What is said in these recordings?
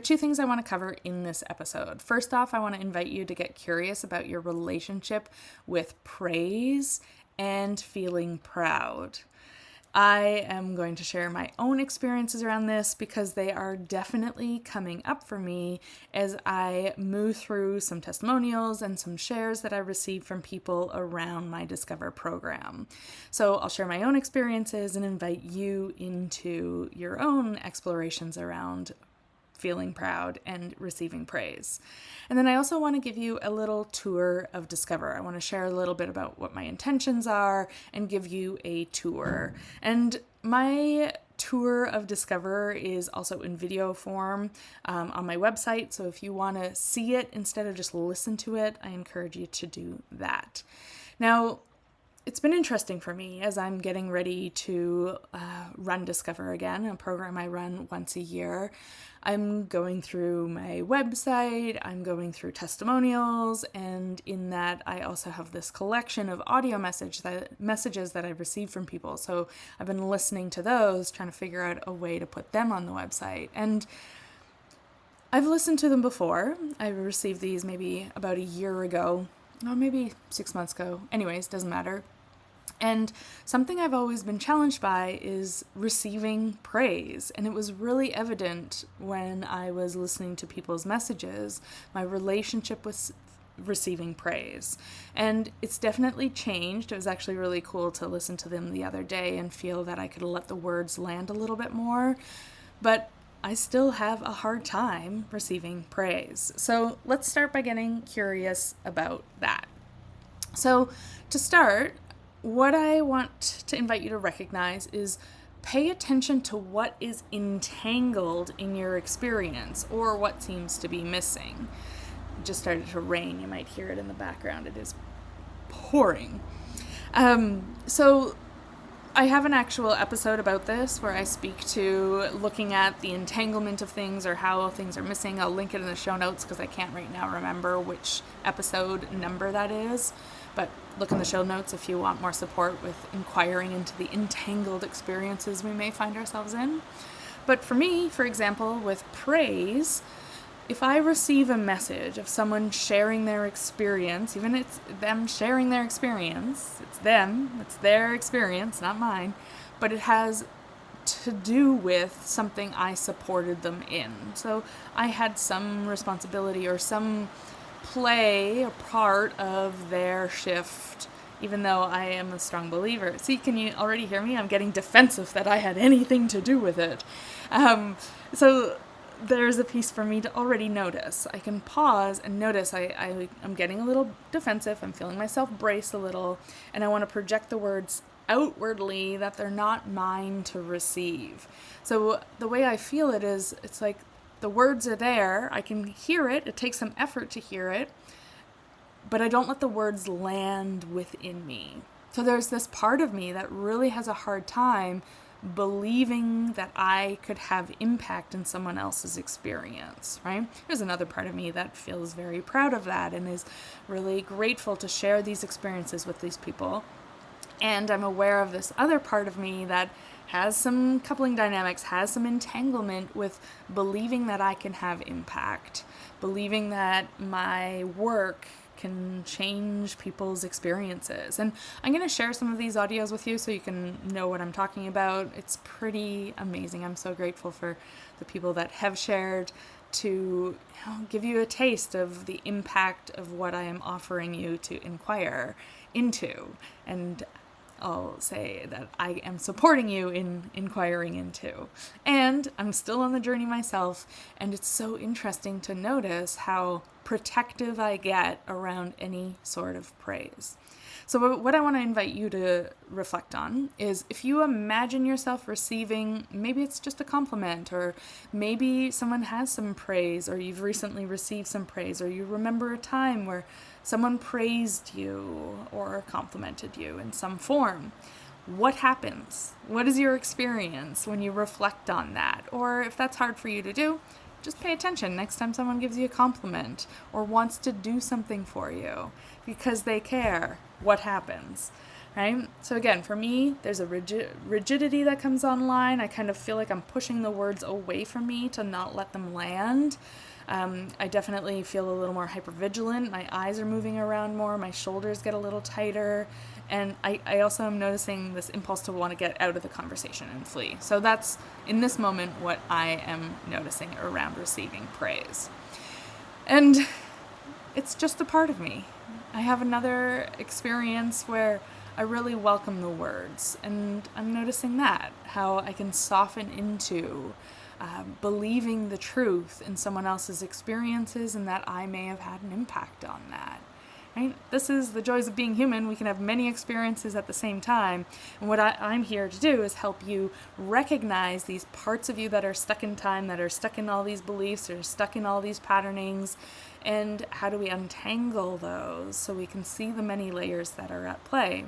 two things I want to cover in this episode. First off, I want to invite you to get curious about your relationship with praise and feeling proud. I am going to share my own experiences around this because they are definitely coming up for me as I move through some testimonials and some shares that I received from people around my Discover program. So I'll share my own experiences and invite you into your own explorations around feeling proud and receiving praise. And then I also want to give you a little tour of Discover. I want to share a little bit about what my intentions are and give you a tour. And my tour of Discover is also in video form on my website. So if you want to see it instead of just listen to it, I encourage you to do that. Now, it's been interesting for me as I'm getting ready to run Discover again, a program I run once a year. I'm going through my website, I'm going through testimonials, and in that I also have this collection of audio messages that I've received from people. So I've been listening to those, trying to figure out a way to put them on the website. And I've listened to them before. I received these maybe about a year ago, or maybe 6 months ago. Anyways, doesn't matter. And something I've always been challenged by is receiving praise. And it was really evident when I was listening to people's messages, my relationship with receiving praise. And it's definitely changed. It was actually really cool to listen to them the other day and feel that I could let the words land a little bit more. But I still have a hard time receiving praise. So let's start by getting curious about that. So to start, what I want to invite you to recognize is pay attention to what is entangled in your experience or what seems to be missing. It just started to rain. You might hear it in the background. It is pouring. So I have an actual episode about this where I speak to looking at the entanglement of things or how things are missing. I'll link it in the show notes because I can't right now remember which episode number that is. But look in the show notes if you want more support with inquiring into the entangled experiences we may find ourselves in. But for me, for example, with praise, if I receive a message of someone sharing their experience, even it's them sharing their experience, it's them, it's their experience, not mine, but it has to do with something I supported them in. So I had some responsibility or some play a part of their shift, even though I am a strong believer. See, can you already hear me? I'm getting defensive that I had anything to do with it. So there's a piece for me to already notice. I can pause and notice I'm getting a little defensive. I'm feeling myself brace a little, and I want to project the words outwardly that they're not mine to receive. So the way I feel it is, it's like the words are there. I can hear it. It takes some effort to hear it, but I don't let the words land within me. So there's this part of me that really has a hard time believing that I could have impact in someone else's experience, right? There's another part of me that feels very proud of that and is really grateful to share these experiences with these people. And I'm aware of this other part of me that has some coupling dynamics, has some entanglement with believing that I can have impact, believing that my work can change people's experiences. And I'm going to share some of these audios with you so you can know what I'm talking about. It's pretty amazing. I'm so grateful for the people that have shared to give you a taste of the impact of what I am offering you to inquire into. And I'll say that I am supporting you in inquiring into. And I'm still on the journey myself, and it's so interesting to notice how protective I get around any sort of praise. So what I want to invite you to reflect on is if you imagine yourself receiving, maybe it's just a compliment, or maybe someone has some praise, or you've recently received some praise, or you remember a time where someone praised you or complimented you in some form. What happens? What is your experience when you reflect on that? Or if that's hard for you to do, just pay attention next time someone gives you a compliment or wants to do something for you because they care. What happens? right? So again, for me, there's a rigidity that comes online. I kind of feel like I'm pushing the words away from me to not let them land. I definitely feel a little more hypervigilant. My eyes are moving around more. My shoulders get a little tighter. And I also am noticing this impulse to want to get out of the conversation and flee. So that's, in this moment, what I am noticing around receiving praise. And it's just a part of me. I have another experience where I really welcome the words, and I'm noticing that, how I can soften into believing the truth in someone else's experiences and that I may have had an impact on that. Right? This is the joys of being human. We can have many experiences at the same time. And what I'm here to do is help you recognize these parts of you that are stuck in time, that are stuck in all these beliefs, or stuck in all these patternings. And how do we untangle those so we can see the many layers that are at play?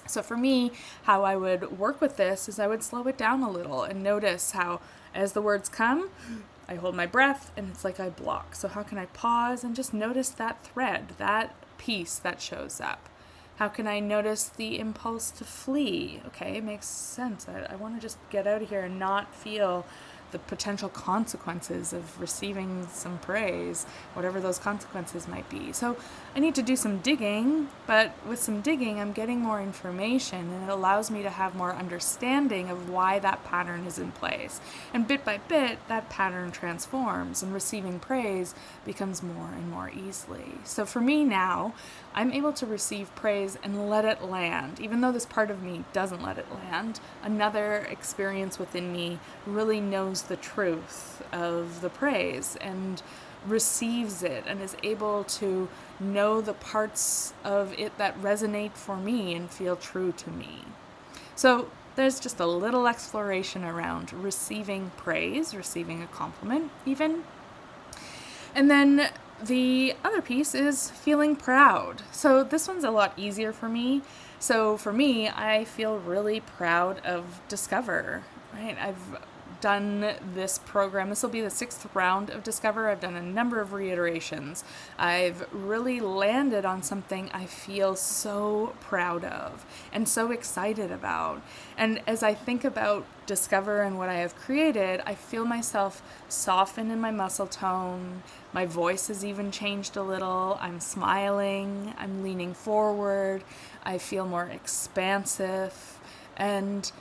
So for me, how I would work with this is I would slow it down a little and notice how, as the words come, I hold my breath and it's like I block. So how can I pause and just notice that thread, that piece that shows up? How can I notice the impulse to flee? Okay, it makes sense. I want to just get out of here and not feel the potential consequences of receiving some praise, whatever those consequences might be. So I need to do some digging, but with some digging, I'm getting more information, and it allows me to have more understanding of why that pattern is in place. And bit by bit, that pattern transforms, and receiving praise becomes more and more easily. So for me now, I'm able to receive praise and let it land. Even though this part of me doesn't let it land, another experience within me really knows the truth of the praise and receives it and is able to know the parts of it that resonate for me and feel true to me. So there's just a little exploration around receiving praise, receiving a compliment even. And then the other piece is feeling proud. So this one's a lot easier for me. So for me, I feel really proud of Discover, right? I've done this program. This will be the 6th round of Discover. I've done a number of reiterations. I've really landed on something I feel so proud of and so excited about. And as I think about Discover and what I have created, I feel myself soften in my muscle tone. My voice has even changed a little. I'm smiling. I'm leaning forward. I feel more expansive. And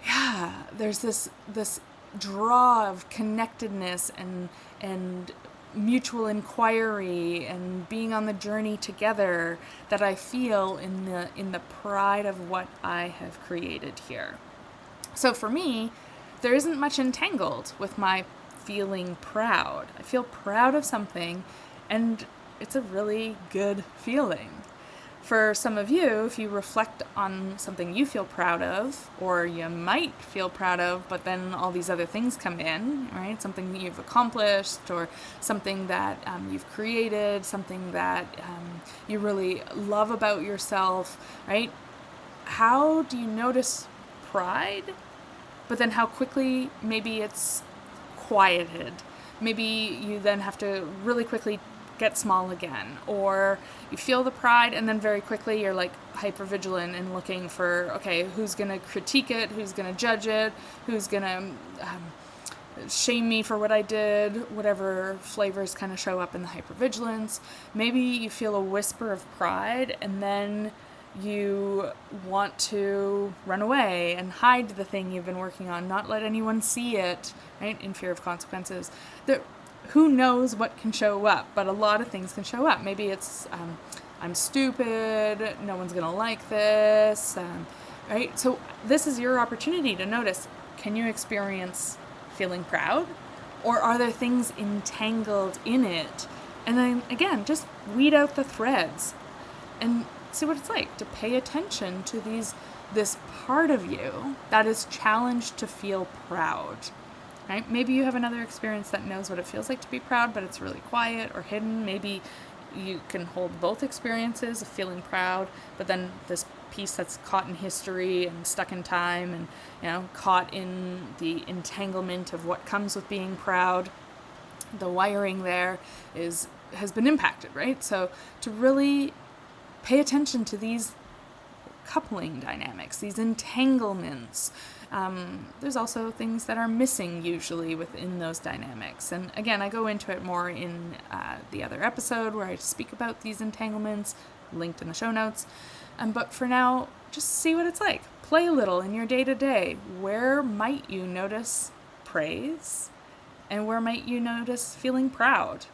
yeah, there's this draw of connectedness and mutual inquiry and being on the journey together that I feel in the pride of what I have created here. So for me, there isn't much entangled with my feeling proud. I feel proud of something, and it's a really good feeling. For some of you, if you reflect on something you feel proud of, or you might feel proud of, but then all these other things come in, right? Something that you've accomplished, or something that you've created, something that you really love about yourself, right? How do you notice pride, but then how quickly maybe it's quieted? Maybe you then have to really quickly get small again, or you feel the pride and then very quickly you're like hyper vigilant and looking for, okay, who's gonna critique it, who's gonna judge it, who's gonna shame me for what I did, whatever flavors kind of show up in the hypervigilance. Maybe you feel a whisper of pride and then you want to run away and hide the thing you've been working on, not let anyone see it, right, in fear of consequences. Who knows what can show up, but a lot of things can show up. Maybe it's, I'm stupid, no one's gonna like this, right? So this is your opportunity to notice, can you experience feeling proud? Or are there things entangled in it? And then again, just weed out the threads and see what it's like to pay attention to this part of you that is challenged to feel proud. Right? Maybe you have another experience that knows what it feels like to be proud, but it's really quiet or hidden. Maybe you can hold both experiences of feeling proud, but then this piece that's caught in history and stuck in time and, caught in the entanglement of what comes with being proud. The wiring there has been impacted, right? So to really pay attention to these coupling dynamics, these entanglements. There's also things that are missing usually within those dynamics. And again, I go into it more in the other episode where I speak about these entanglements, linked in the show notes. But for now, just see what it's like. Play a little in your day-to-day. Where might you notice praise? And where might you notice feeling proud?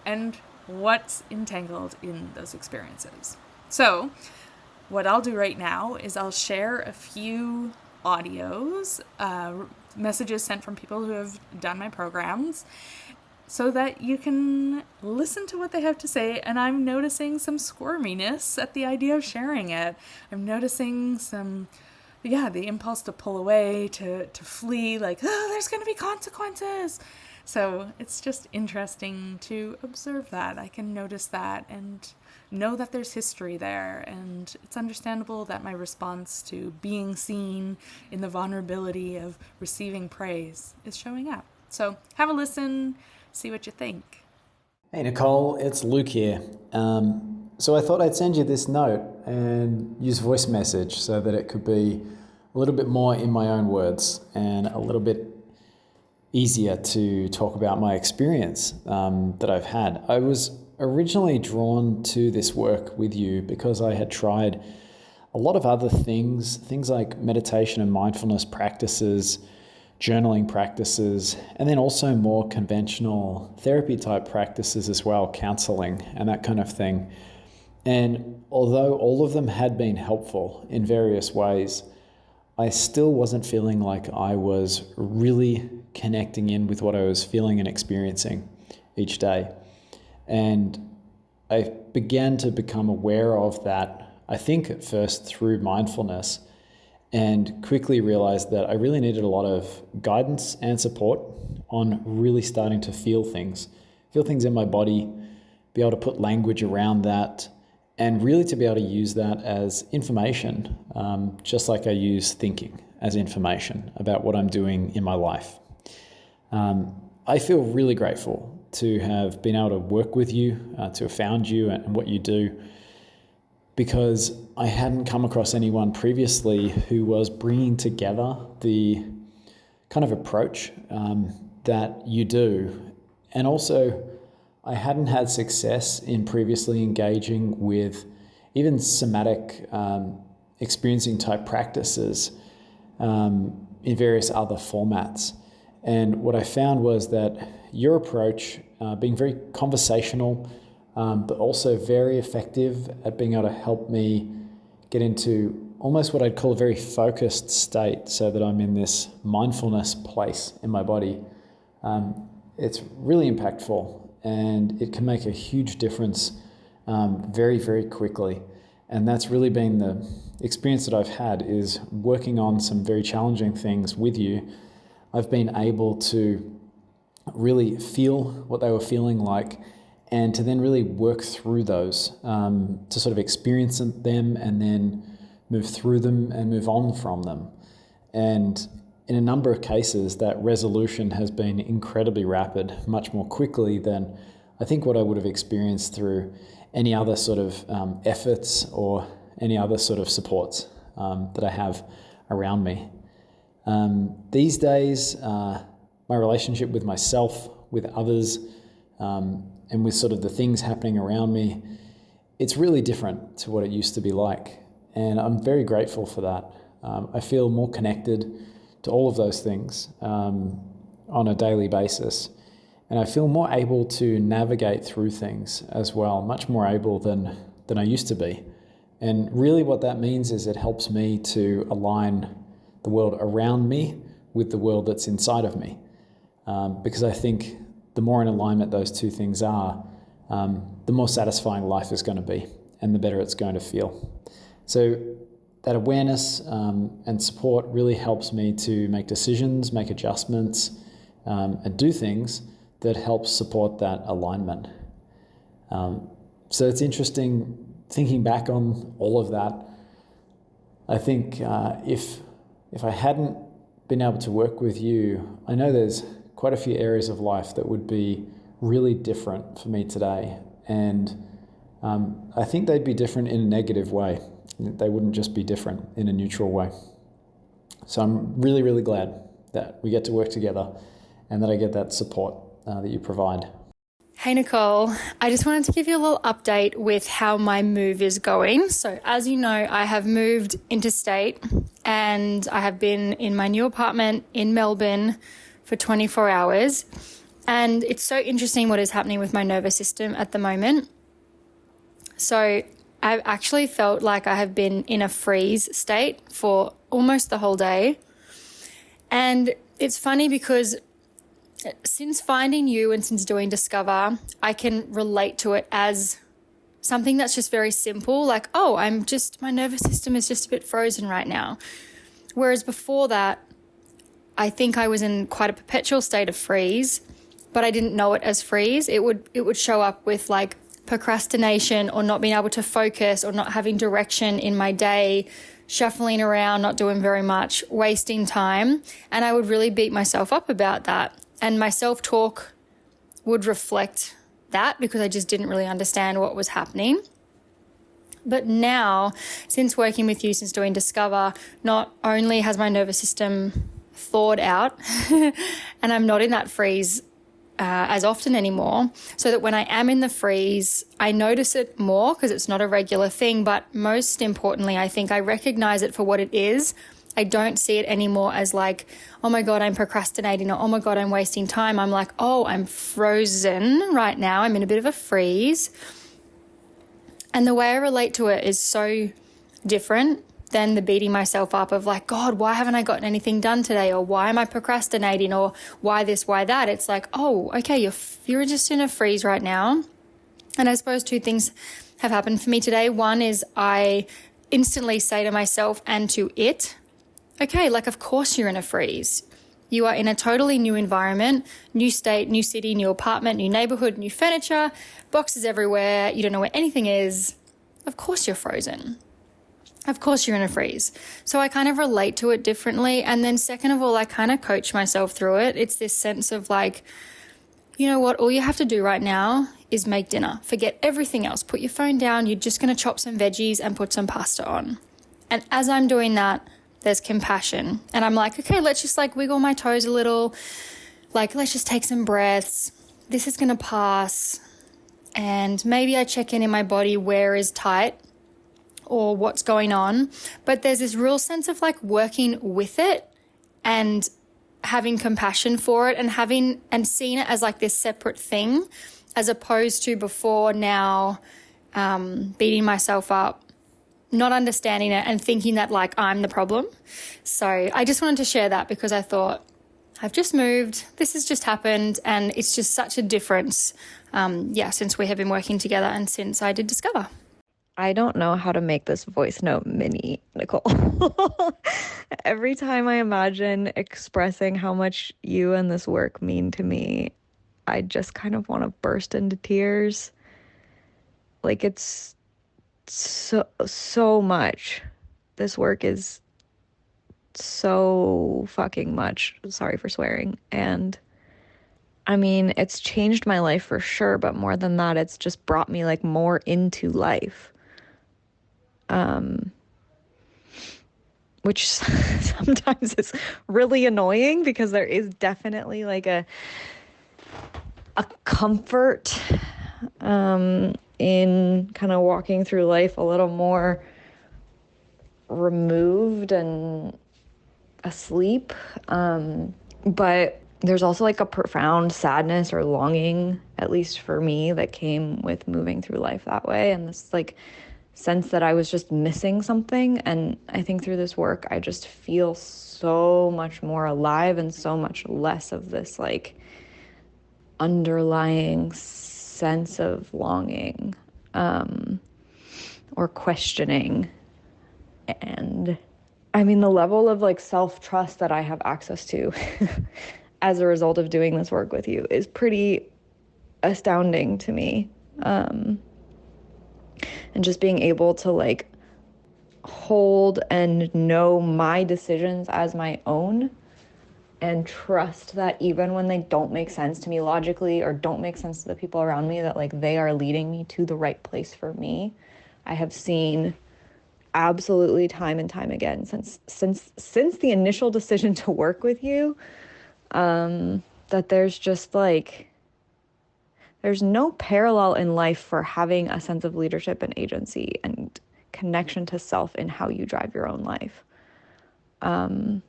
And what's entangled in those experiences? So what I'll do right now is I'll share a few audios, messages sent from people who have done my programs, so that you can listen to what they have to say. And I'm noticing some squirminess at the idea of sharing it. I'm noticing the impulse to pull away, to flee, like, oh, there's going to be consequences. So it's just interesting to observe that. I can notice that and know that there's history there. And it's understandable that my response to being seen in the vulnerability of receiving praise is showing up. So have a listen, see what you think. Hey Nicole, it's Luke here. So I thought I'd send you this note and use voice message so that it could be a little bit more in my own words and a little bit easier to talk about my experience that I've had. I was originally drawn to this work with you because I had tried a lot of other things like meditation and mindfulness practices, journaling practices, and then also more conventional therapy type practices as well, counseling and that kind of thing. And although all of them had been helpful in various ways, I still wasn't feeling like I was really connecting in with what I was feeling and experiencing each day. And I began to become aware of that, I think at first through mindfulness, and quickly realized that I really needed a lot of guidance and support on really starting to feel things in my body, be able to put language around that, and really to be able to use that as information, just like I use thinking as information about what I'm doing in my life. I feel really grateful to have been able to work with you, to have found you and what you do, because I hadn't come across anyone previously who was bringing together the kind of approach that you do. And also, I hadn't had success in previously engaging with even somatic experiencing type practices in various other formats. And what I found was that your approach, being very conversational, but also very effective at being able to help me get into almost what I'd call a very focused state so that I'm in this mindfulness place in my body. It's really impactful and it can make a huge difference very, very quickly. And that's really been the experience that I've had, is working on some very challenging things with you. I've been able to really feel what they were feeling like and to then really work through those, to sort of experience them and then move through them and move on from them. And in a number of cases, that resolution has been incredibly rapid, much more quickly than I think what I would have experienced through any other sort of efforts or any other sort of supports that I have around me. These days, my relationship with myself, with others, and with sort of the things happening around me, it's really different to what it used to be like. And I'm very grateful for that. I feel more connected to all of those things on a daily basis. And I feel more able to navigate through things as well, much more able than I used to be. And really what that means is it helps me to align the world around me with the world that's inside of me. Because I think the more in alignment those two things are, the more satisfying life is going to be and the better it's going to feel. So that awareness and support really helps me to make decisions, make adjustments, and do things that help support that alignment. So it's interesting thinking back on all of that. I think if I hadn't been able to work with you, I know there's quite a few areas of life that would be really different for me today. And I think they'd be different in a negative way. They wouldn't just be different in a neutral way. So I'm really, really glad that we get to work together and that I get that support that you provide. Hey Nicole, I just wanted to give you a little update with how my move is going. So as you know, I have moved interstate and I have been in my new apartment in Melbourne for 24 hours. And it's so interesting what is happening with my nervous system at the moment. So I've actually felt like I have been in a freeze state for almost the whole day. And it's funny because since finding you and since doing Discover, I can relate to it as something that's just very simple, like, oh, my nervous system is just a bit frozen right now. Whereas before that, I think I was in quite a perpetual state of freeze, but I didn't know it as freeze. It would show up with like procrastination or not being able to focus or not having direction in my day, shuffling around, not doing very much, wasting time. And I would really beat myself up about that. And my self-talk would reflect that because I just didn't really understand what was happening. But now, since working with you, since doing Discover, not only has my nervous system thawed out and I'm not in that freeze as often anymore, so that when I am in the freeze, I notice it more because it's not a regular thing. But most importantly, I think I recognize it for what it is. I don't see it anymore as like, oh my God, I'm procrastinating, or oh my God, I'm wasting time. I'm like, oh, I'm frozen right now. I'm in a bit of a freeze. And the way I relate to it is so different than the beating myself up of like, God, why haven't I gotten anything done today? Or why am I procrastinating? Or why this, why that? It's like, oh, okay, you're just in a freeze right now. And I suppose two things have happened for me today. One is I instantly say to myself and to it, okay, like, of course you're in a freeze. You are in a totally new environment, new state, new city, new apartment, new neighborhood, new furniture, boxes everywhere. You don't know where anything is. Of course you're frozen. Of course you're in a freeze. So I kind of relate to it differently. And then second of all, I kind of coach myself through it. It's this sense of like, you know what, all you have to do right now is make dinner. Forget everything else. Put your phone down. You're just going to chop some veggies and put some pasta on. And as I'm doing that, there's compassion. And I'm like, okay, let's just like wiggle my toes a little. Like, let's just take some breaths. This is going to pass. And maybe I check in my body where is tight or what's going on. But there's this real sense of like working with it and having compassion for it and seeing it as like this separate thing, as opposed to before now beating myself up, not understanding it and thinking that like I'm the problem. So I just wanted to share that because I thought I've just moved, this has just happened, and it's just such a difference, since we have been working together and since I did Discover. I don't know how to make this voice note mini, Nicole. Every time I imagine expressing how much you and this work mean to me, I just kind of want to burst into tears. Like, it's so much. This work is so fucking much. Sorry for swearing. And I mean, it's changed my life for sure, but more than that, it's just brought me like more into life. Which sometimes is really annoying because there is definitely like a comfort in kind of walking through life a little more removed and asleep. But there's also like a profound sadness or longing, at least for me, that came with moving through life that way. And this like sense that I was just missing something. And I think through this work, I just feel so much more alive and so much less of this like underlying sense of longing or questioning. And I mean, the level of like self-trust that I have access to as a result of doing this work with you is pretty astounding to me. And just being able to like hold and know my decisions as my own and trust that even when they don't make sense to me logically or don't make sense to the people around me, that like they are leading me to the right place for me. I have seen absolutely time and time again since the initial decision to work with you, that there's just like, there's no parallel in life for having a sense of leadership and agency and connection to self in how you drive your own life. And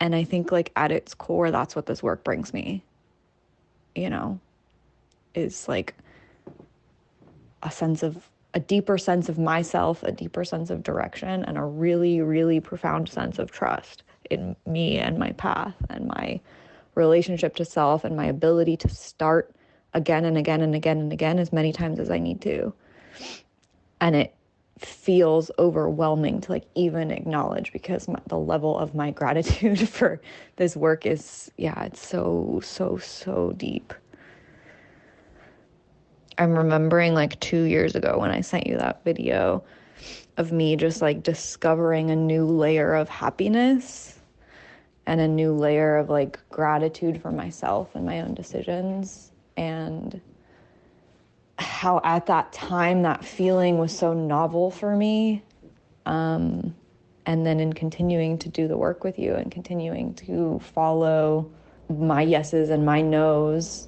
I think like at its core, that's what this work brings me, you know, is like a deeper sense of myself, a deeper sense of direction, and a really, really profound sense of trust in me and my path and my relationship to self and my ability to start again and again and again and again as many times as I need to. And it feels overwhelming to like even acknowledge, because the level of my gratitude for this work is, it's so deep. I'm remembering like 2 years ago when I sent you that video of me just like discovering a new layer of happiness and a new layer of like gratitude for myself and my own decisions, and how at that time that feeling was so novel for me. And then in continuing to do the work with you and continuing to follow my yeses and my nos,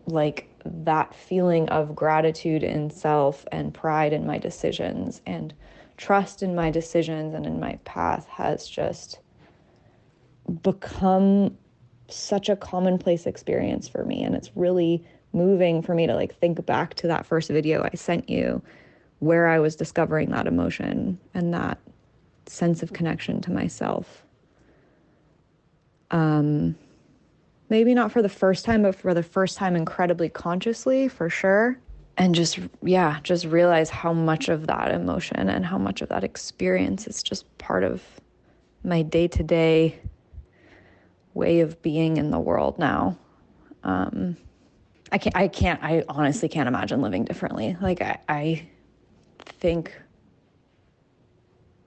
like that feeling of gratitude in self and pride in my decisions and trust in my decisions and in my path has just become such a commonplace experience for me. And it's really moving for me to like think back to that first video I sent you, where I was discovering that emotion and that sense of connection to myself. Maybe not for the first time, but for the first time incredibly consciously, for sure. And just realize how much of that emotion and how much of that experience is just part of my day-to-day way of being in the world now. I honestly can't imagine living differently. Like I think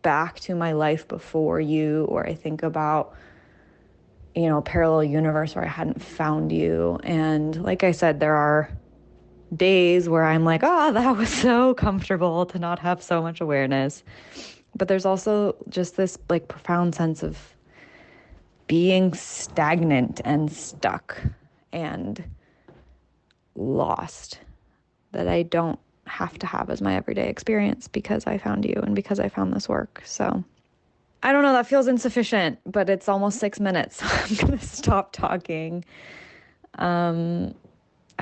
back to my life before you, or I think about, you know, a parallel universe where I hadn't found you. And like I said, there are days where I'm like, that was so comfortable to not have so much awareness. But there's also just this like profound sense of being stagnant and stuck and lost that I don't have to have as my everyday experience because I found you and because I found this work. So I don't know, that feels insufficient, but it's almost 6 minutes, so I'm going to stop talking. I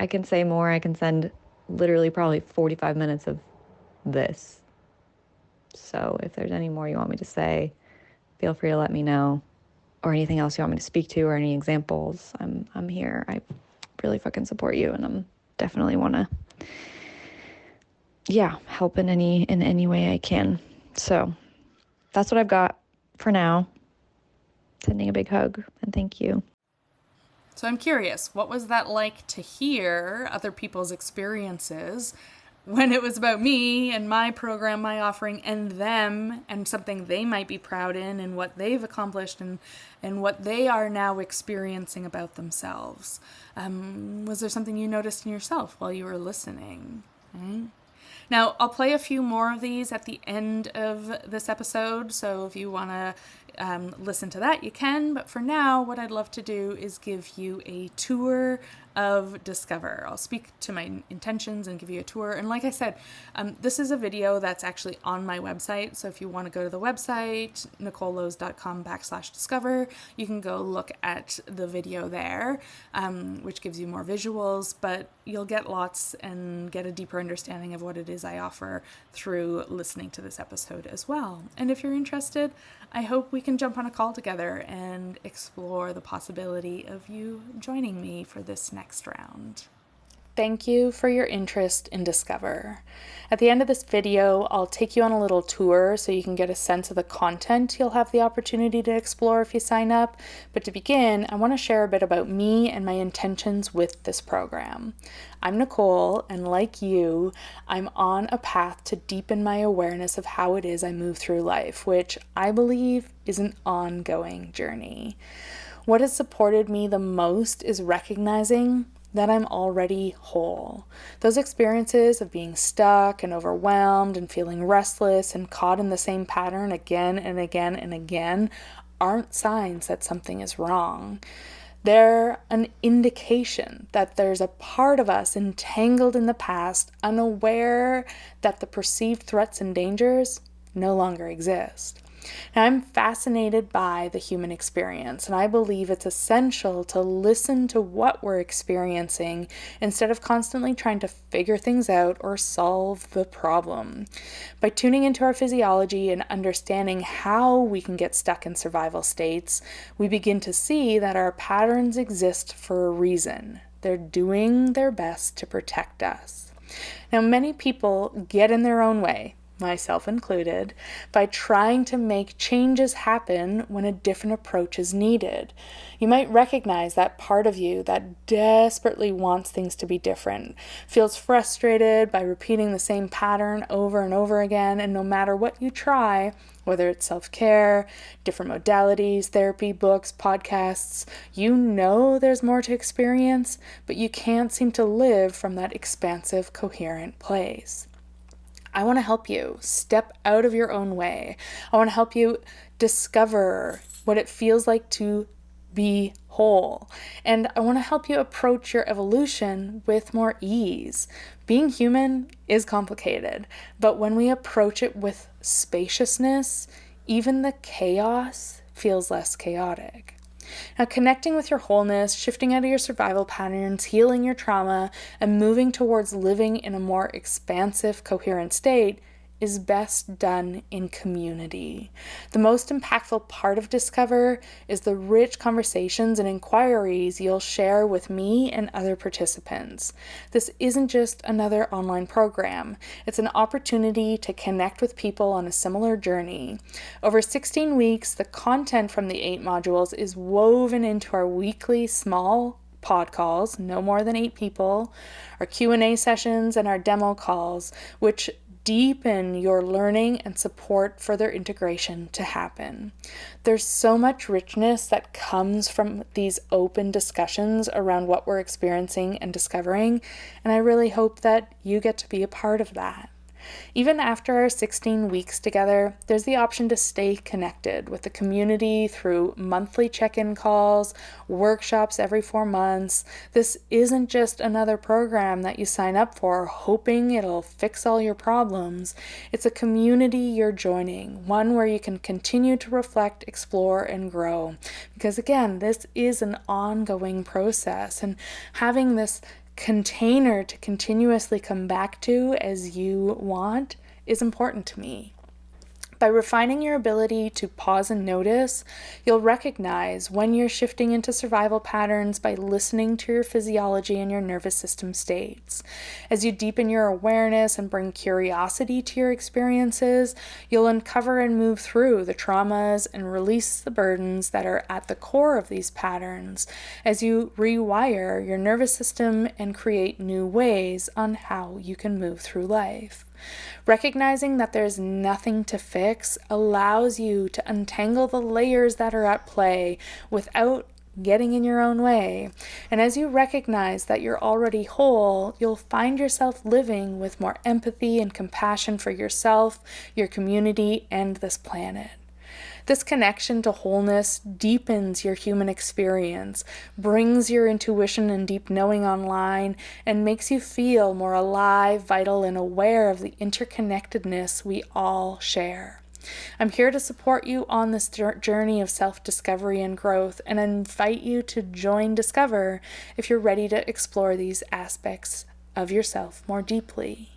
can say more. I can send literally probably 45 minutes of this. So if there's any more you want me to say, feel free to let me know, or anything else you want me to speak to, or any examples. I'm here. I really fucking support you, and I'm definitely want to help in any way I can. So that's what I've got for now. Sending a big hug and thank you. So I'm curious, what was that like to hear other people's experiences when it was about me and my program, my offering, and them, and something they might be proud in and what they've accomplished and what they are now experiencing about themselves? Was there something you noticed in yourself while you were listening? Right? Now, I'll play a few more of these at the end of this episode, so if you want to listen to that, you can. But for now, what I'd love to do is give you a tour of Discover. I'll speak to my intentions and give you a tour. And like I said, this is a video that's actually on my website. So if you want to go to the website, nicolelowe's.com/discover, you can go look at the video there, which gives you more visuals, but you'll get lots and get a deeper understanding of what it is I offer through listening to this episode as well. And if you're interested, I hope we can jump on a call together and explore the possibility of you joining me for this next round. Thank you for your interest in Discover. At the end of this video, I'll take you on a little tour so you can get a sense of the content you'll have the opportunity to explore if you sign up. But to begin, I want to share a bit about me and my intentions with this program. I'm Nicole, and like you, I'm on a path to deepen my awareness of how it is I move through life, which I believe is an ongoing journey. What has supported me the most is recognizing that I'm already whole. Those experiences of being stuck and overwhelmed and feeling restless and caught in the same pattern again and again and again aren't signs that something is wrong. They're an indication that there's a part of us entangled in the past, unaware that the perceived threats and dangers no longer exist. Now, I'm fascinated by the human experience, and I believe it's essential to listen to what we're experiencing instead of constantly trying to figure things out or solve the problem. By tuning into our physiology and understanding how we can get stuck in survival states, we begin to see that our patterns exist for a reason. They're doing their best to protect us. Now, many people get in their own way, myself included, by trying to make changes happen when a different approach is needed. You might recognize that part of you that desperately wants things to be different, feels frustrated by repeating the same pattern over and over again, and no matter what you try, whether it's self-care, different modalities, therapy, books, podcasts, you know there's more to experience, but you can't seem to live from that expansive, coherent place. I want to help you step out of your own way. I want to help you discover what it feels like to be whole. And I want to help you approach your evolution with more ease. Being human is complicated, but when we approach it with spaciousness, even the chaos feels less chaotic. Now, connecting with your wholeness, shifting out of your survival patterns, healing your trauma, and moving towards living in a more expansive, coherent state is best done in community. The most impactful part of Discover is the rich conversations and inquiries you'll share with me and other participants. This isn't just another online program. It's an opportunity to connect with people on a similar journey. Over 16 weeks, the content from the 8 modules is woven into our weekly small pod calls, no more than 8 people, our Q&A sessions, and our demo calls, which deepen your learning and support further integration to happen. There's so much richness that comes from these open discussions around what we're experiencing and discovering, and I really hope that you get to be a part of that. Even after our 16 weeks together, there's the option to stay connected with the community through monthly check-in calls, workshops every 4 months. This isn't just another program that you sign up for hoping it'll fix all your problems. It's a community you're joining, one where you can continue to reflect, explore, and grow. Because again, this is an ongoing process, and having this container to continuously come back to as you want is important to me. By refining your ability to pause and notice, you'll recognize when you're shifting into survival patterns by listening to your physiology and your nervous system states. As you deepen your awareness and bring curiosity to your experiences, you'll uncover and move through the traumas and release the burdens that are at the core of these patterns as you rewire your nervous system and create new ways on how you can move through life. Recognizing that there's nothing to fix allows you to untangle the layers that are at play without getting in your own way. And as you recognize that you're already whole, you'll find yourself living with more empathy and compassion for yourself, your community, and this planet. This connection to wholeness deepens your human experience, brings your intuition and deep knowing online, and makes you feel more alive, vital, and aware of the interconnectedness we all share. I'm here to support you on this journey of self-discovery and growth, and invite you to join Discover if you're ready to explore these aspects of yourself more deeply.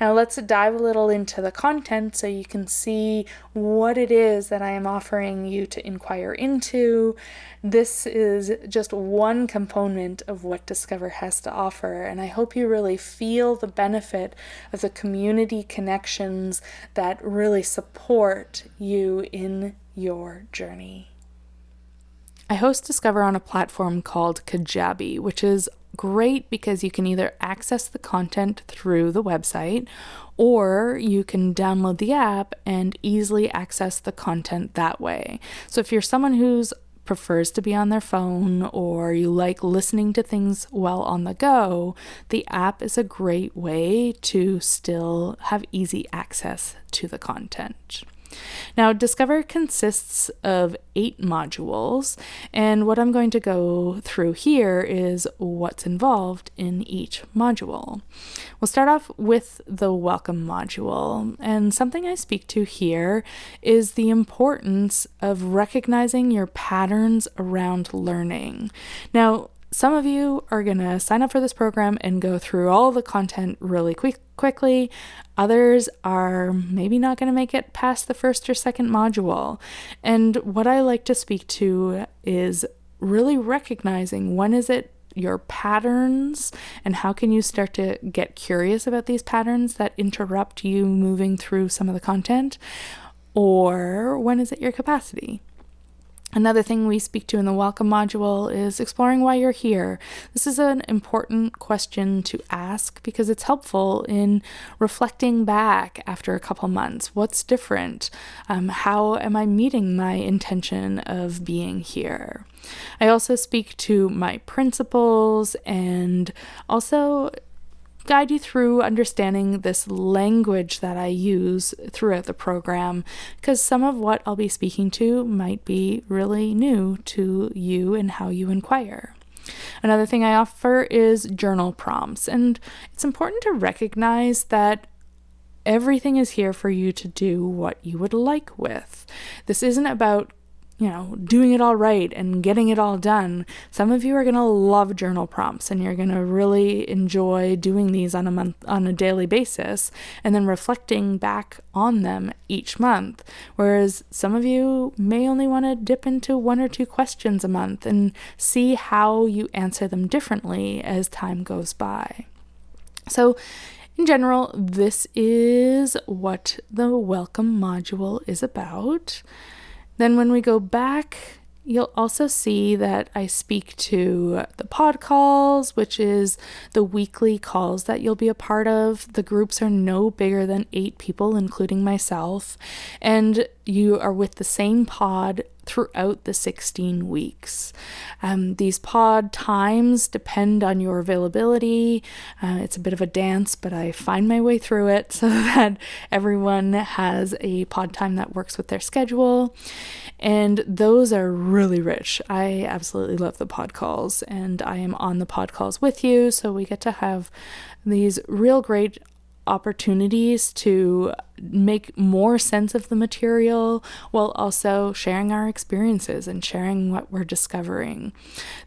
Now let's dive a little into the content so you can see what it is that I am offering you to inquire into. This is just one component of what Discover has to offer, and I hope you really feel the benefit of the community connections that really support you in your journey. I host Discover on a platform called Kajabi, which is great because you can either access the content through the website or you can download the app and easily access the content that way. So if you're someone who's prefers to be on their phone, or you like listening to things while on the go, the app is a great way to still have easy access to the content. Now, Discover consists of 8 modules, and what I'm going to go through here is what's involved in each module. We'll start off with the welcome module, and something I speak to here is the importance of recognizing your patterns around learning. Now, some of you are going to sign up for this program and go through all the content really quickly. Others are maybe not going to make it past the first or second module. And what I like to speak to is really recognizing when is it your patterns and how can you start to get curious about these patterns that interrupt you moving through some of the content, or when is it your capacity? Another thing we speak to in the welcome module is exploring why you're here. This is an important question to ask because it's helpful in reflecting back after a couple months. What's different? How am I meeting my intention of being here? I also speak to my principles and also guide you through understanding this language that I use throughout the program, because some of what I'll be speaking to might be really new to you and how you inquire. Another thing I offer is journal prompts, and it's important to recognize that everything is here for you to do what you would like with. This isn't about doing it all right and getting it all done. Some of you are going to love journal prompts and you're going to really enjoy doing these on a daily basis and then reflecting back on them each month. Whereas some of you may only want to dip into 1 or 2 questions a month and see how you answer them differently as time goes by. So in general, this is what the welcome module is about. Then when we go back, you'll also see that I speak to the pod calls, which is the weekly calls that you'll be a part of. The groups are no bigger than 8 people, including myself, and you are with the same pod throughout the 16 weeks. These pod times depend on your availability. It's a bit of a dance, but I find my way through it so that everyone has a pod time that works with their schedule. And those are really rich. I absolutely love the pod calls, and I am on the pod calls with you, so we get to have these real great opportunities to make more sense of the material while also sharing our experiences and sharing what we're discovering.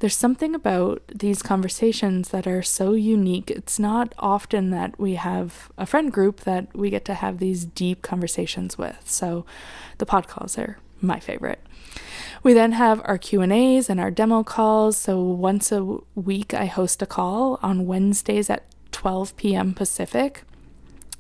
There's something about these conversations that are so unique. It's not often that we have a friend group that we get to have these deep conversations with. So the pod calls are my favorite. We then have our Q&As and our demo calls. So once a week I host a call on Wednesdays at 12 p.m. Pacific.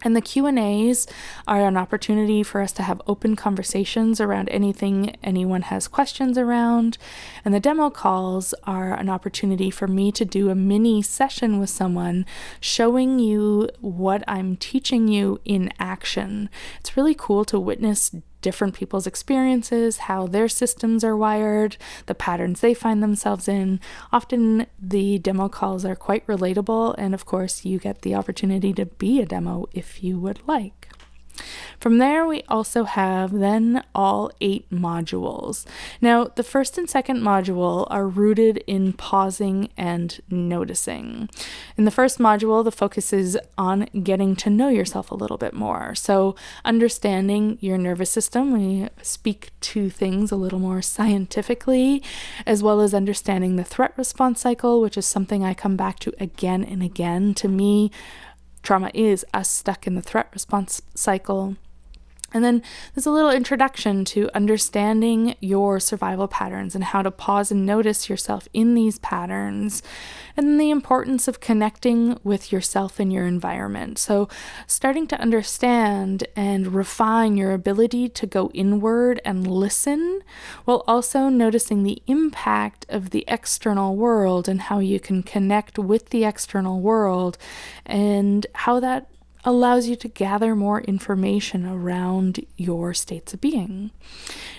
And the Q&As are an opportunity for us to have open conversations around anything anyone has questions around. And the demo calls are an opportunity for me to do a mini session with someone showing you what I'm teaching you in action. It's really cool to witness different people's experiences, how their systems are wired, the patterns they find themselves in. Often the demo calls are quite relatable, and of course you get the opportunity to be a demo if you would like. From there, we also have then all 8 modules. Now, the first and second module are rooted in pausing and noticing. In the first module, the focus is on getting to know yourself a little bit more. So understanding your nervous system, we speak to things a little more scientifically, as well as understanding the threat response cycle, which is something I come back to again and again. To me, trauma is us stuck in the threat response cycle. And then there's a little introduction to understanding your survival patterns and how to pause and notice yourself in these patterns, and then the importance of connecting with yourself and your environment. So starting to understand and refine your ability to go inward and listen, while also noticing the impact of the external world and how you can connect with the external world and how that allows you to gather more information around your states of being.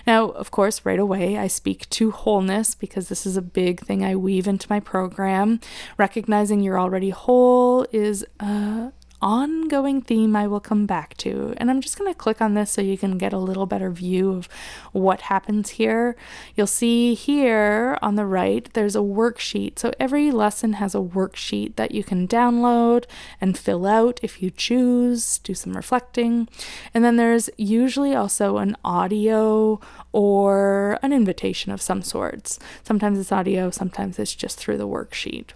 Now, of course, right away, I speak to wholeness because this is a big thing I weave into my program. Recognizing you're already whole is a ongoing theme I will come back to. And I'm just going to click on this so you can get a little better view of what happens here. You'll see here on the right, there's a worksheet. So every lesson has a worksheet that you can download and fill out if you choose, do some reflecting. And then there's usually also an audio or an invitation of some sorts. Sometimes it's audio, sometimes it's just through the worksheet.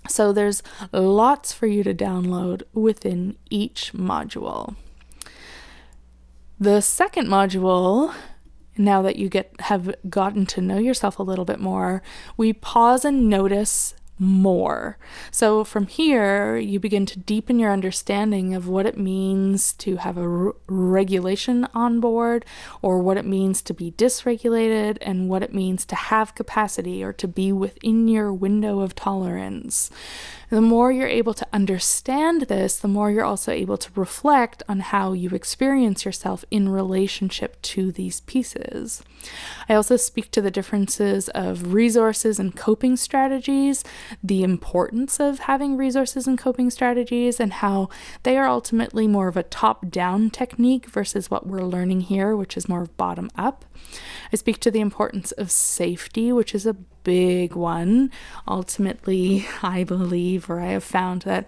So there's lots for you to download within each module. The second module, now that you have gotten to know yourself a little bit more, we pause and notice more. So from here, you begin to deepen your understanding of what it means to have a regulation on board, or what it means to be dysregulated, and what it means to have capacity or to be within your window of tolerance. The more you're able to understand this, the more you're also able to reflect on how you experience yourself in relationship to these pieces. I also speak to the differences of resources and coping strategies, the importance of having resources and coping strategies, and how they are ultimately more of a top-down technique versus what we're learning here, which is more bottom-up. I speak to the importance of safety, which is a big one. Ultimately, I believe, or I have found that,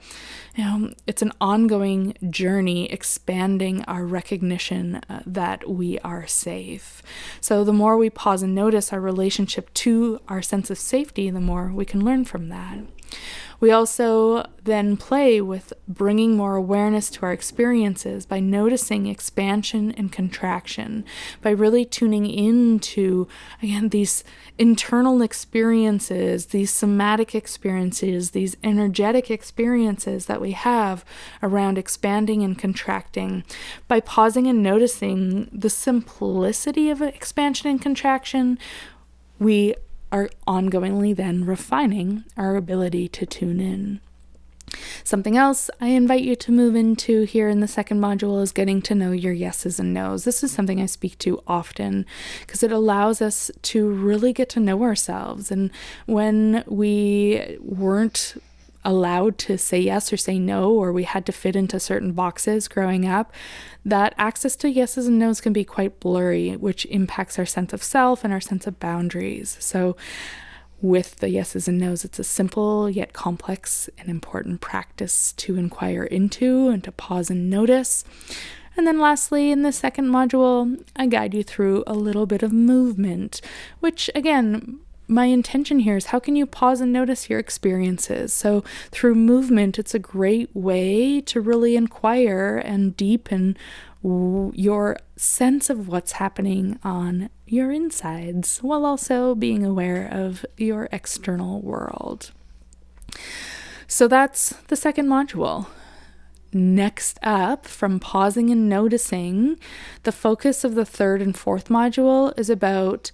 it's an ongoing journey expanding our recognition that we are safe. So the more we pause and notice our relationship to our sense of safety, the more we can learn from that. We also then play with bringing more awareness to our experiences by noticing expansion and contraction, by really tuning into, again, these internal experiences, these somatic experiences, these energetic experiences that we have around expanding and contracting. By pausing and noticing the simplicity of expansion and contraction, we are ongoingly then refining our ability to tune in. Something else I invite you to move into here in the second module is getting to know your yeses and nos. This is something I speak to often because it allows us to really get to know ourselves. And when we weren't allowed to say yes or say no, or we had to fit into certain boxes growing up, that access to yeses and nos can be quite blurry, which impacts our sense of self and our sense of boundaries. So with the yeses and nos, it's a simple yet complex and important practice to inquire into and to pause and notice. And then lastly, in the second module, I guide you through a little bit of movement, which again, my intention here is how can you pause and notice your experiences? So through movement, it's a great way to really inquire and deepen your sense of what's happening on your insides, while also being aware of your external world. So that's the second module. Next up, from pausing and noticing, the focus of the third and fourth module is about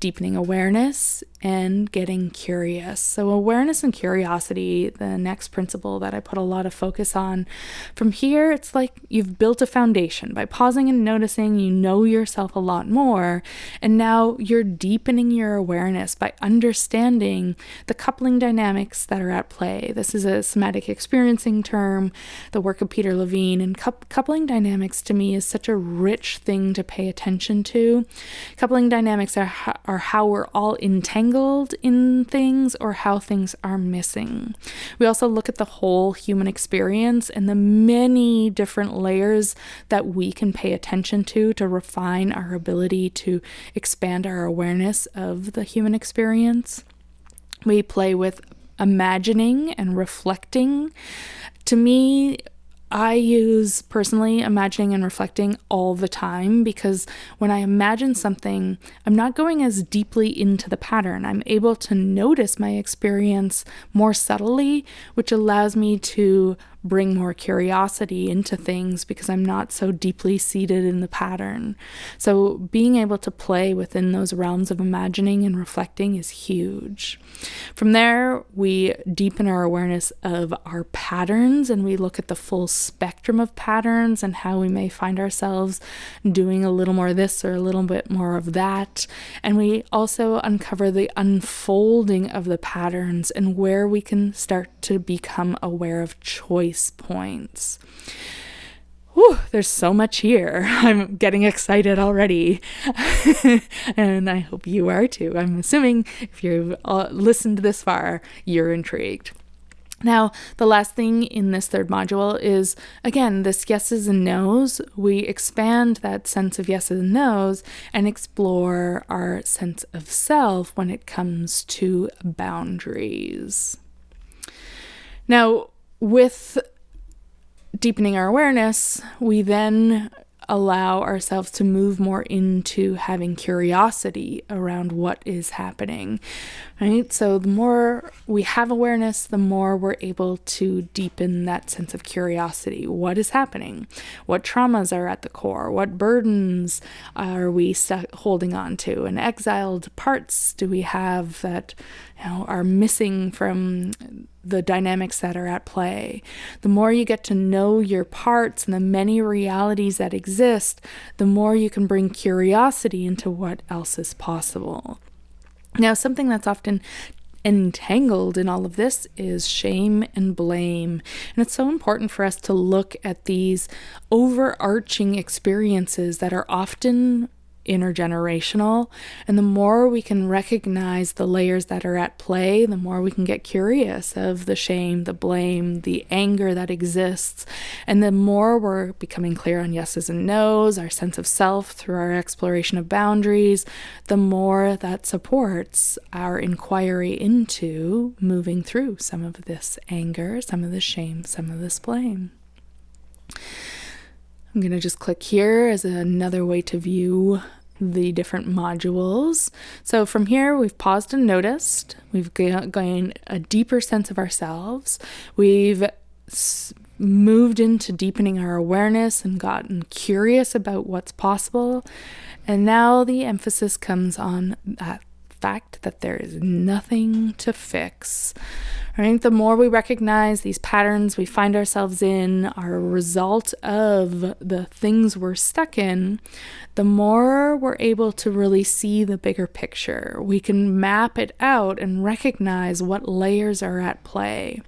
deepening awareness and getting curious. So awareness and curiosity, the next principle that I put a lot of focus on. From here, it's like you've built a foundation. By pausing and noticing, you know yourself a lot more. And now you're deepening your awareness by understanding the coupling dynamics that are at play. This is a somatic experiencing term, the work of Peter Levine. And coupling dynamics to me is such a rich thing to pay attention to. Coupling dynamics are how we're all entangled in things or how things are missing. We also look at the whole human experience and the many different layers that we can pay attention to refine our ability to expand our awareness of the human experience. We play with imagining and reflecting. To me, I use personally imagining and reflecting all the time because when I imagine something, I'm not going as deeply into the pattern. I'm able to notice my experience more subtly, which allows me to bring more curiosity into things because I'm not so deeply seated in the pattern. So being able to play within those realms of imagining and reflecting is huge. From there, we deepen our awareness of our patterns, and we look at the full spectrum of patterns and how we may find ourselves doing a little more of this or a little bit more of that. And we also uncover the unfolding of the patterns and where we can start to become aware of choice points. Whew, there's so much here. I'm getting excited already. And I hope you are too. I'm assuming if you've listened this far, you're intrigued. Now, the last thing in this third module is, again, this yeses and nos. We expand that sense of yeses and nos and explore our sense of self when it comes to boundaries. Now, with deepening our awareness, we then allow ourselves to move more into having curiosity around what is happening, right? So the more we have awareness, the more we're able to deepen that sense of curiosity. What is happening? What traumas are at the core? What burdens are we holding on to? And exiled parts do we have that, are missing from the dynamics that are at play? The more you get to know your parts and the many realities that exist, the more you can bring curiosity into what else is possible. Now, something that's often entangled in all of this is shame and blame. And it's so important for us to look at these overarching experiences that are often intergenerational. And the more we can recognize the layers that are at play, the more we can get curious of the shame, the blame, the anger that exists. And the more we're becoming clear on yeses and nos, our sense of self through our exploration of boundaries, the more that supports our inquiry into moving through some of this anger, some of this shame, some of this blame. I'm going to just click here as another way to view the different modules. So from here, we've paused and noticed. We've gained a deeper sense of ourselves. We've moved into deepening our awareness and gotten curious about what's possible. And now the emphasis comes on that fact that there is nothing to fix. Right? The more we recognize these patterns we find ourselves in are a result of the things we're stuck in, the more we're able to really see the bigger picture. We can map it out and recognize what layers are at play.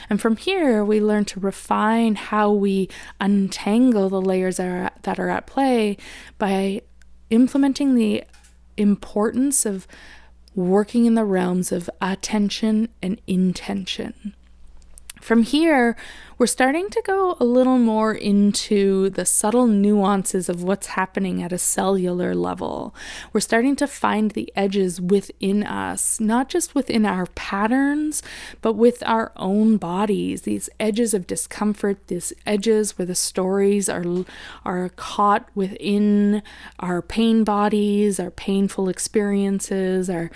And from here, we learn to refine how we untangle the layers that are at play by implementing the importance of working in the realms of attention and intention. From here, we're starting to go a little more into the subtle nuances of what's happening at a cellular level. We're starting to find the edges within us, not just within our patterns, but with our own bodies, these edges of discomfort, these edges where the stories are caught within our pain bodies, our painful experiences, our,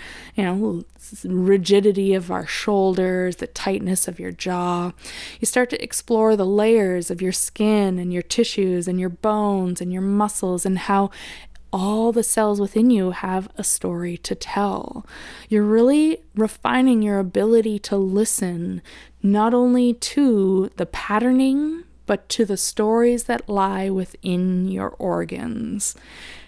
rigidity of our shoulders, the tightness of your jaw. You start to explore the layers of your skin and your tissues and your bones and your muscles and how all the cells within you have a story to tell. You're really refining your ability to listen not only to the patterning, but to the stories that lie within your organs.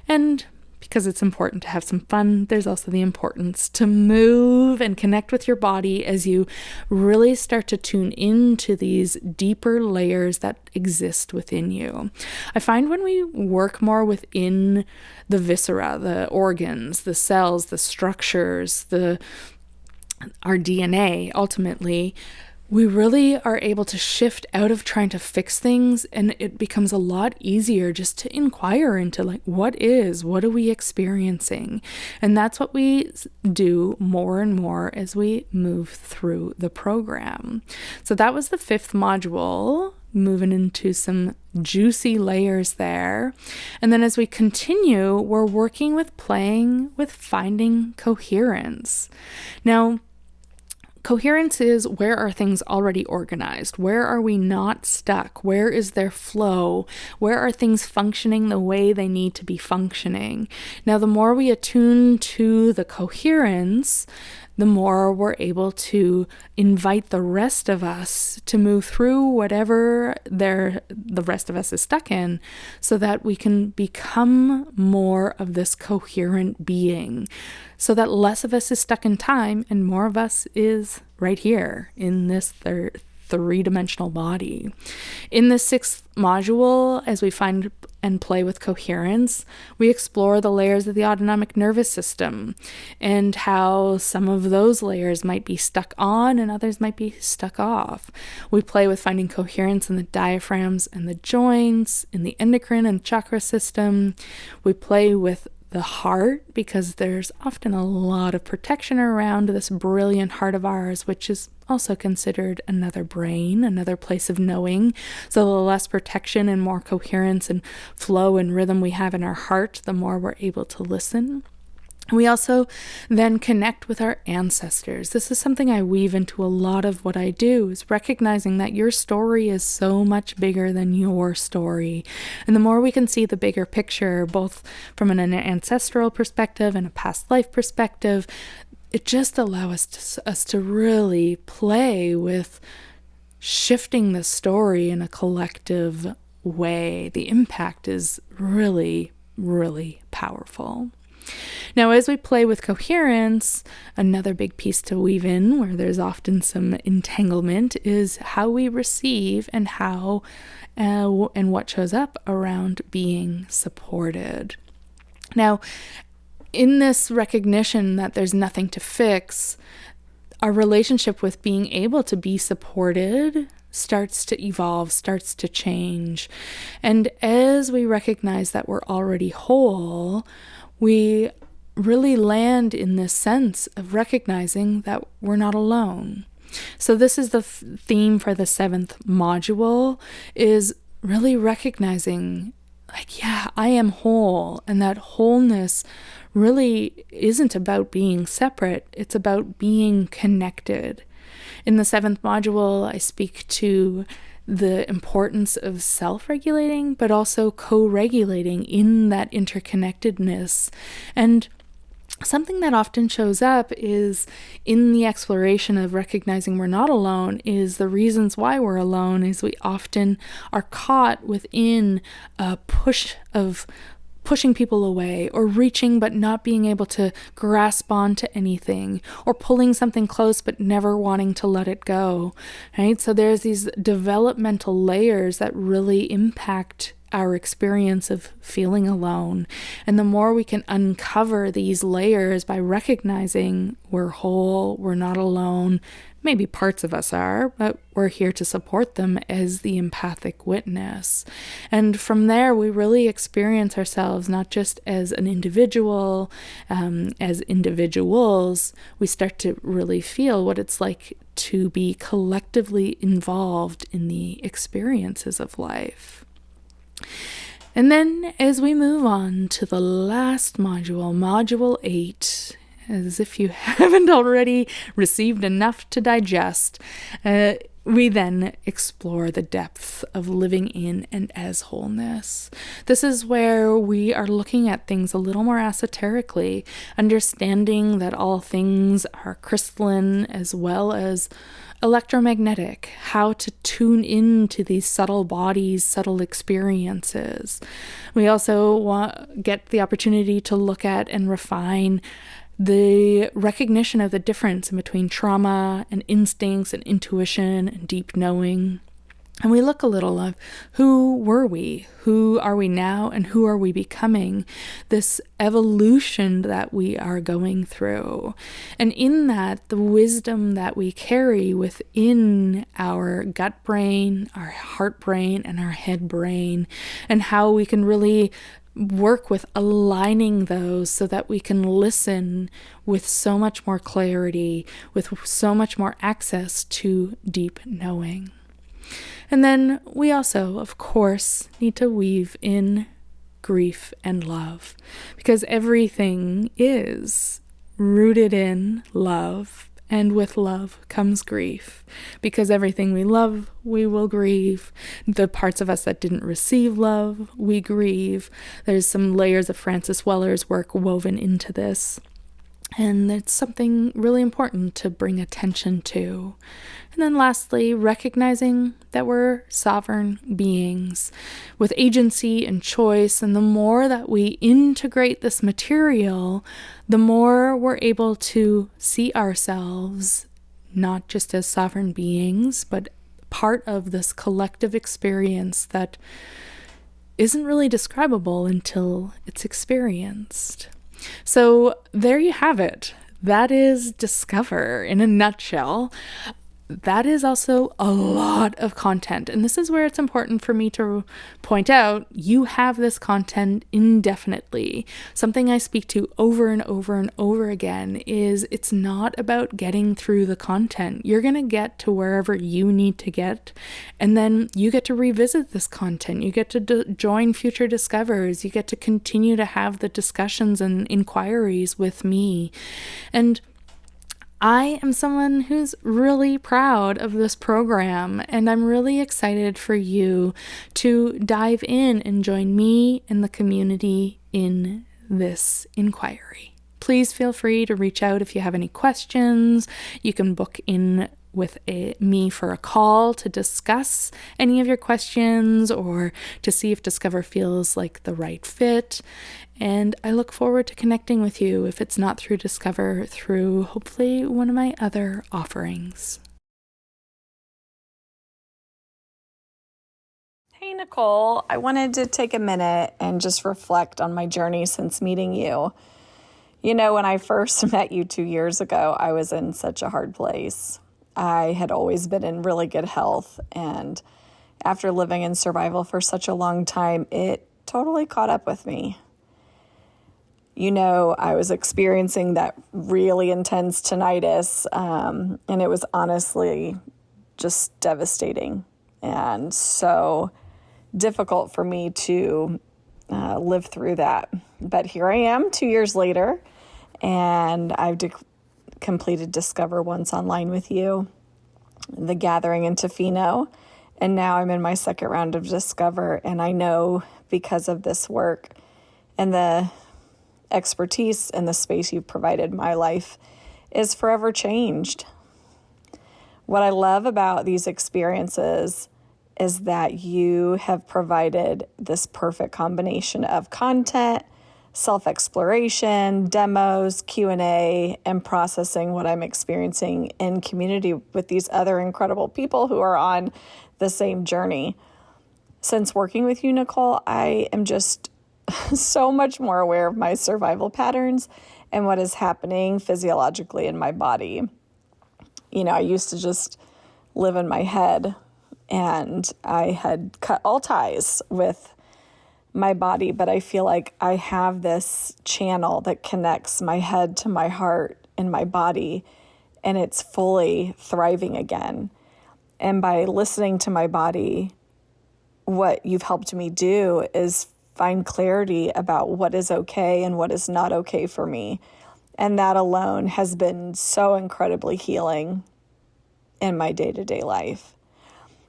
And because it's important to have some fun, there's also the importance to move and connect with your body as you really start to tune into these deeper layers that exist within you. I find when we work more within the viscera, the organs, the cells, the structures, our DNA, ultimately, we really are able to shift out of trying to fix things, and it becomes a lot easier just to inquire into what are we experiencing? And that's what we do more and more as we move through the program. So that was the 5th module, moving into some juicy layers there. And then as we continue, we're working with playing with finding coherence. Now, Coherence is, where are things already organized? Where are we not stuck? Where is there flow? Where are things functioning the way they need to be functioning? Now, the more we attune to the coherence, the more we're able to invite the rest of us to move through whatever the rest of us is stuck in, so that we can become more of this coherent being, so that less of us is stuck in time and more of us is right here in this three-dimensional body. In the 6th module, as we find and play with coherence, we explore the layers of the autonomic nervous system and how some of those layers might be stuck on and others might be stuck off. We play with finding coherence in the diaphragms and the joints, in the endocrine and chakra system. We play with the heart, because there's often a lot of protection around this brilliant heart of ours, which is also considered another brain, another place of knowing. So the less protection and more coherence and flow and rhythm we have in our heart, the more we're able to listen. We also then connect with our ancestors. This is something I weave into a lot of what I do, is recognizing that your story is so much bigger than your story. And the more we can see the bigger picture, both from an ancestral perspective and a past life perspective, it just allows us to really play with shifting the story in a collective way. The impact is really, really powerful. Now, as we play with coherence, another big piece to weave in, where there's often some entanglement, is how we receive and how and what shows up around being supported. Now, in this recognition that there's nothing to fix, our relationship with being able to be supported starts to evolve, starts to change. And as we recognize that we're already whole, we really land in this sense of recognizing that we're not alone. So this is the theme for the 7th module, is really recognizing, like, yeah, I am whole. And that wholeness really isn't about being separate. It's about being connected. In the 7th module, I speak to the importance of self-regulating, but also co-regulating in that interconnectedness. And something that often shows up is in the exploration of recognizing we're not alone, is the reasons why we're alone is we often are caught within a push of pushing people away, or reaching but not being able to grasp onto anything, or pulling something close but never wanting to let it go, right? So there's these developmental layers that really impact our experience of feeling alone. And the more we can uncover these layers by recognizing we're whole, we're not alone, maybe parts of us are, but we're here to support them as the empathic witness. And from there, we really experience ourselves not just as an individual, as individuals. We start to really feel what it's like to be collectively involved in the experiences of life. And then as we move on to the last module, module 8, as if you haven't already received enough to digest, we then explore the depth of living in and as wholeness. This is where we are looking at things a little more esoterically, understanding that all things are crystalline as well as electromagnetic, how to tune into these subtle bodies, subtle experiences. We also get the opportunity to look at and refine the recognition of the difference in between trauma and instincts and intuition and deep knowing. And we look a little of who were we, who are we now, and who are we becoming, this evolution that we are going through. And in that, the wisdom that we carry within our gut brain, our heart brain, and our head brain, and how we can really work with aligning those so that we can listen with so much more clarity, with so much more access to deep knowing. And then we also, of course, need to weave in grief and love, because everything is rooted in love And with love comes grief, because everything we love, we will grieve. The parts of us that didn't receive love, we grieve. There's some layers of Francis Weller's work woven into this. And it's something really important to bring attention to. And then lastly, recognizing that we're sovereign beings with agency and choice. And the more that we integrate this material, the more we're able to see ourselves not just as sovereign beings, but part of this collective experience that isn't really describable until it's experienced. So there you have it. That is Discover in a nutshell. That is also a lot of content. And this is where it's important for me to point out, you have this content indefinitely. Something I speak to over and over and over again is it's not about getting through the content. You're going to get to wherever you need to get. And then you get to revisit this content. You get to join future discovers. You get to continue to have the discussions and inquiries with me. And I am someone who's really proud of this program, and I'm really excited for you to dive in and join me and the community in this inquiry. Please feel free to reach out if you have any questions. You can book in with me for a call to discuss any of your questions or to see if Discover feels like the right fit. And I look forward to connecting with you, if it's not through Discover, through hopefully one of my other offerings. Hey, Nicole. I wanted to take a minute and just reflect on my journey since meeting you. You know, when I first met you 2 years ago, I was in such a hard place. I had always been in really good health, and after living in survival for such a long time, it totally caught up with me. You know, I was experiencing that really intense tinnitus, and it was honestly just devastating and so difficult for me to live through that. But here I am 2 years later, and I've completed Discover once online with you, the Gathering in Tofino, and now I'm in my second round of Discover, and I know because of this work and the expertise and the space you've provided, my life is forever changed. What I love about these experiences is that you have provided this perfect combination of content, self-exploration, demos, Q&A, and processing what I'm experiencing in community with these other incredible people who are on the same journey. Since working with you, Nicole, I am just so much more aware of my survival patterns and what is happening physiologically in my body. You know, I used to just live in my head, and I had cut all ties with my body, but I feel like I have this channel that connects my head to my heart and my body, and it's fully thriving again. And by listening to my body, what you've helped me do is find clarity about what is okay and what is not okay for me. And that alone has been so incredibly healing in my day-to-day life.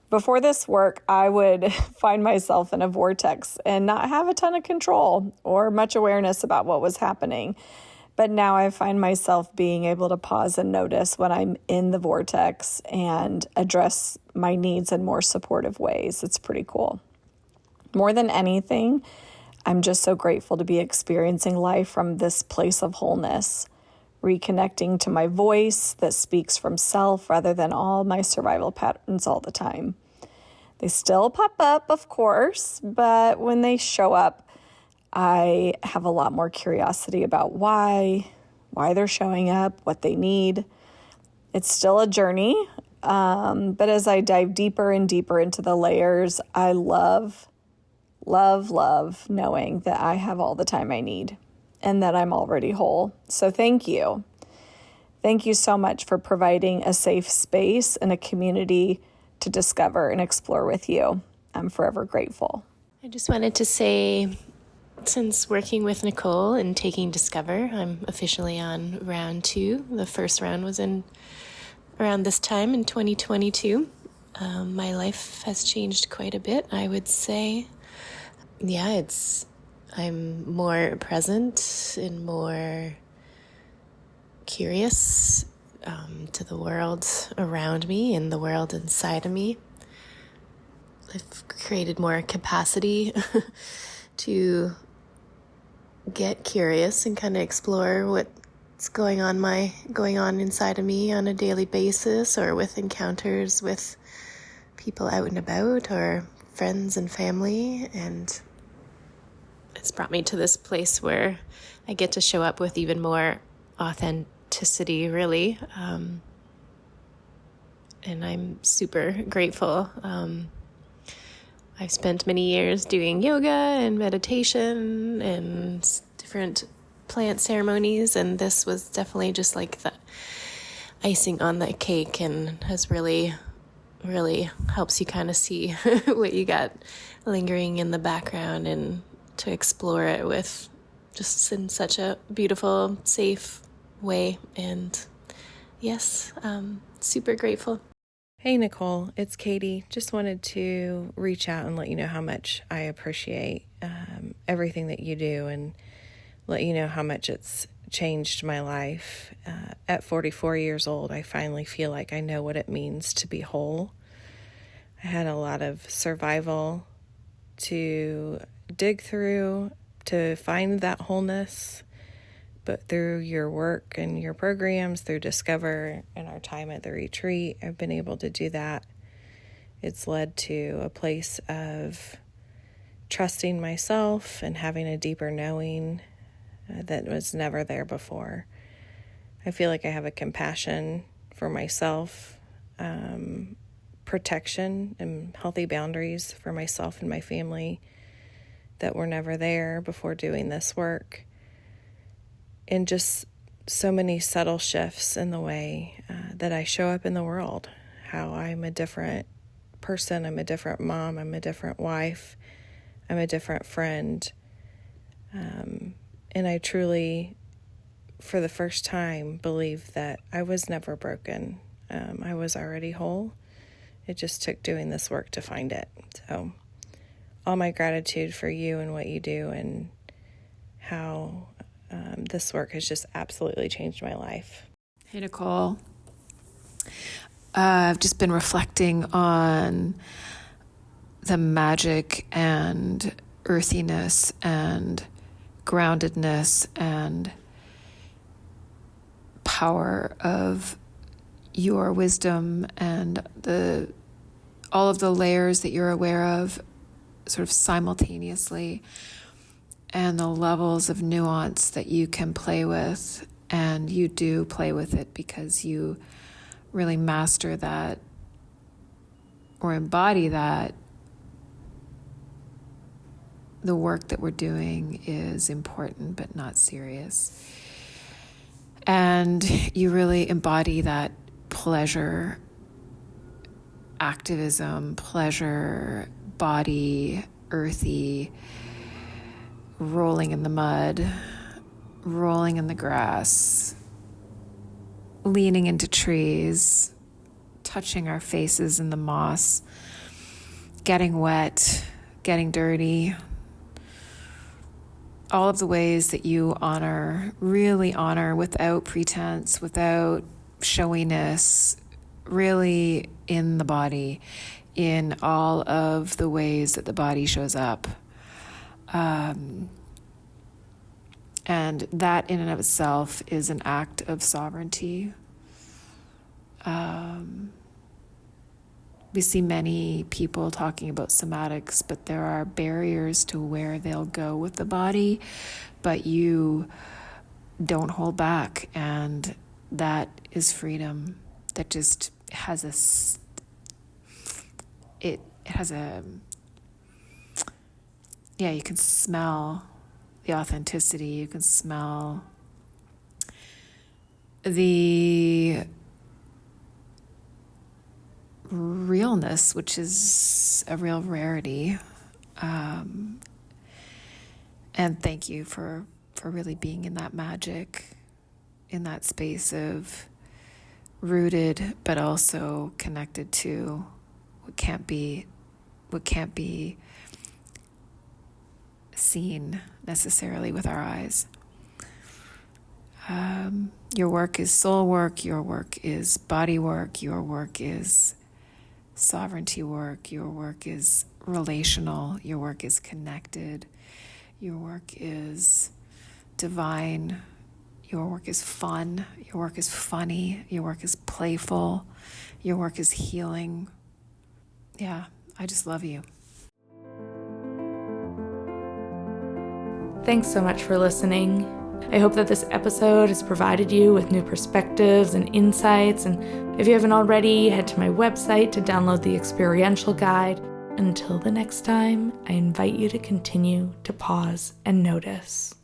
Before this work, I would find myself in a vortex and not have a ton of control or much awareness about what was happening. But now I find myself being able to pause and notice when I'm in the vortex and address my needs in more supportive ways. It's pretty cool. More than anything, I'm just so grateful to be experiencing life from this place of wholeness, reconnecting to my voice that speaks from self rather than all my survival patterns all the time. They still pop up, of course, but when they show up, I have a lot more curiosity about why they're showing up, what they need. It's still a journey, but as I dive deeper and deeper into the layers, I love knowing that I have all the time I need and that I'm already whole. So thank you. Thank you so much for providing a safe space and a community to discover and explore with you. I'm forever grateful. I just wanted to say since working with Nicole and taking Discover, I'm officially on round 2. The first round was in around this time in 2022. My life has changed quite a bit, I would say. Yeah, I'm more present and more curious to the world around me and the world inside of me. I've created more capacity to get curious and kind of explore what's going on inside of me on a daily basis, or with encounters with people out and about or friends and family. And it's brought me to this place where I get to show up with even more authenticity, really. And I'm super grateful. I've spent many years doing yoga and meditation and different plant ceremonies, and this was definitely just like the icing on the cake, and has really helps you kind of see what you got lingering in the background, and to explore it with just in such a beautiful, safe way. And yes, super grateful. Hey, Nicole, it's Katie. Just wanted to reach out and let you know how much I appreciate everything that you do, and let you know how much it's changed my life. At 44 years old, I finally feel like I know what it means to be whole. I had a lot of survival to dig through to find that wholeness. But through your work and your programs, through Discover and our time at the retreat, I've been able to do that. It's led to a place of trusting myself and having a deeper knowing that was never there before. I feel like I have a compassion for myself, protection and healthy boundaries for myself and my family that were never there before doing this work. And just so many subtle shifts in the way that I show up in the world, how I'm a different person, I'm a different mom, I'm a different wife, I'm a different friend. And I truly, for the first time, believe that I was never broken. I was already whole. It just took doing this work to find it. So all my gratitude for you and what you do, and how this work has just absolutely changed my life. Hey, Nicole. I've just been reflecting on the magic and earthiness and groundedness and power of your wisdom, and all of the layers that you're aware of sort of simultaneously, and the levels of nuance that you can play with. And you do play with it because you really master that or embody that. The work that we're doing is important but not serious. And you really embody that pleasure, activism, pleasure, body, earthy, rolling in the mud, rolling in the grass, leaning into trees, touching our faces in the moss, getting wet, getting dirty. All of the ways that you honor, really honor, without pretense, without showiness, really in the body, in all of the ways that the body shows up. And that in and of itself is an act of sovereignty. We see many people talking about somatics, but there are barriers to where they'll go with the body, but you don't hold back, and that is freedom. That just has you can smell the authenticity, you can smell the realness, which is a real rarity. And thank you for really being in that magic, in that space of rooted but also connected to what can't be seen necessarily with our eyes. Your work is soul work, your work is body work, your work is sovereignty work, your work is relational, your work is connected, your work is divine, your work is fun, your work is funny, your work is playful, your work is healing. Yeah, I just love you. Thanks so much for listening. I hope that this episode has provided you with new perspectives and insights. And if you haven't already, head to my website to download the experiential guide. Until the next time, I invite you to continue to pause and notice.